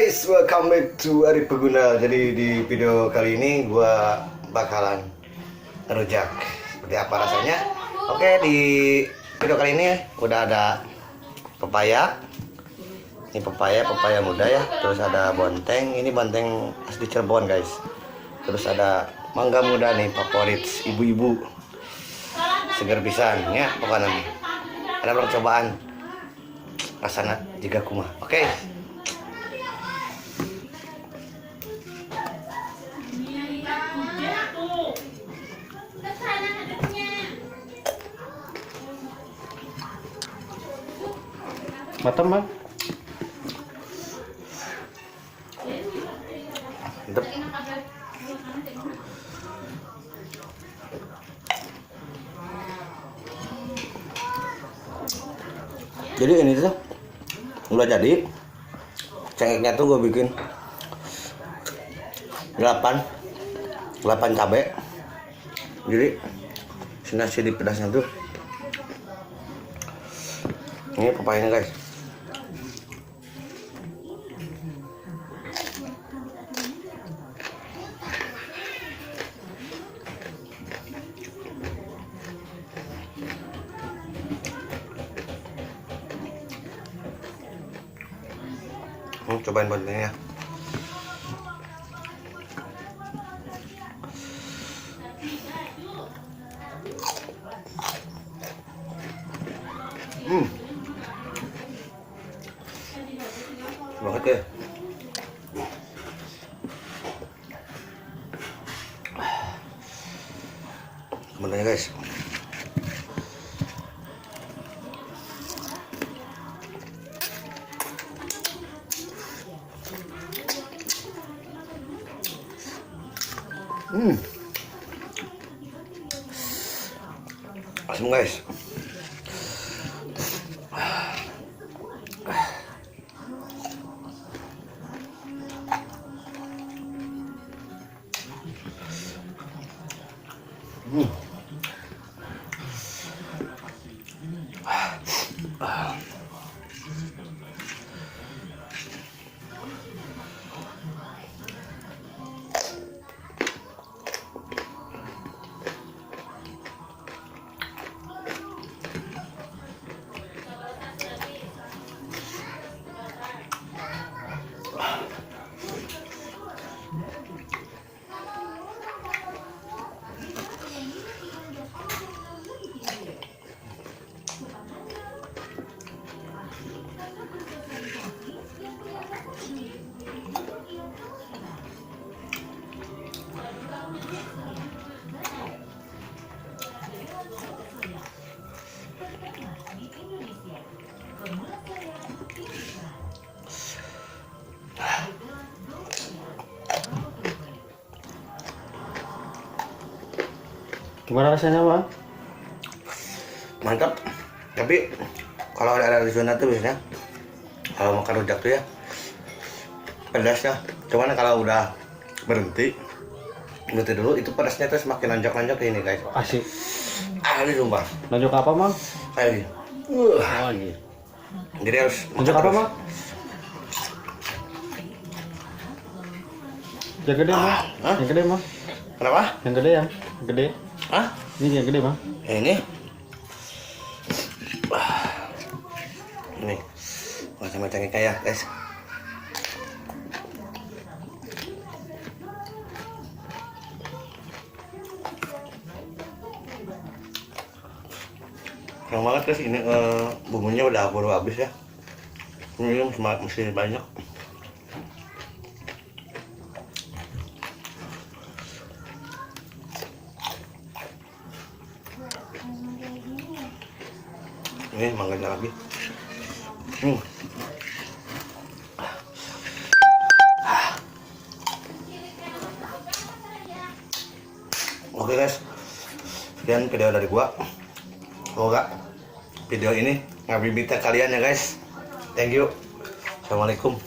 guys, welcome back to Ari Peguna. Jadi di video kali ini gua bakalan ngerujak seperti apa rasanya. Oke, di video kali ini udah ada pepaya. Ini pepaya muda ya. Terus ada bonteng, ini bonteng asli Cirebon guys. Terus ada mangga muda nih, favorit ibu-ibu. Seger pisan ya pokoknya. Ada percobaan rasanya jika kumah. Oke. Matang bang. Mantap. Jadi ini tuh udah jadi. Cengeknya tuh gue bikin 8 cabai. Jadi nasi di pedasnya tuh. Ini pepayanya guys. Cobain bontengnya. Banget ya. Bontengnya guys. Asam guys. Gimana rasanya bang? Mantap. Tapi kalau ada di zona tuh biasanya kalau makan rujak tuh ya pedas ya. Cuman kalau udah berhenti dulu itu pedasnya tuh semakin lanjak ini guys. Asik. Ini sumpah. Lanjut apa bang? Kayak gini. Oh iya. Jadi harus Lanjut apa bang? Yang gede bang? Hah? Yang gede bang? Kenapa? Yang gede ya? Yang gede? Hah? Ini yang gede bang? Ini ini macam-macamnya kayak guys. Yang banget guys ini bumbunya udah baru habis ya. Ini masih banyak. Ini mangganya lagi. Oke guys, sekian video dari gua. Semoga video ini ngabibitin kalian ya guys. Thank you. Assalamualaikum.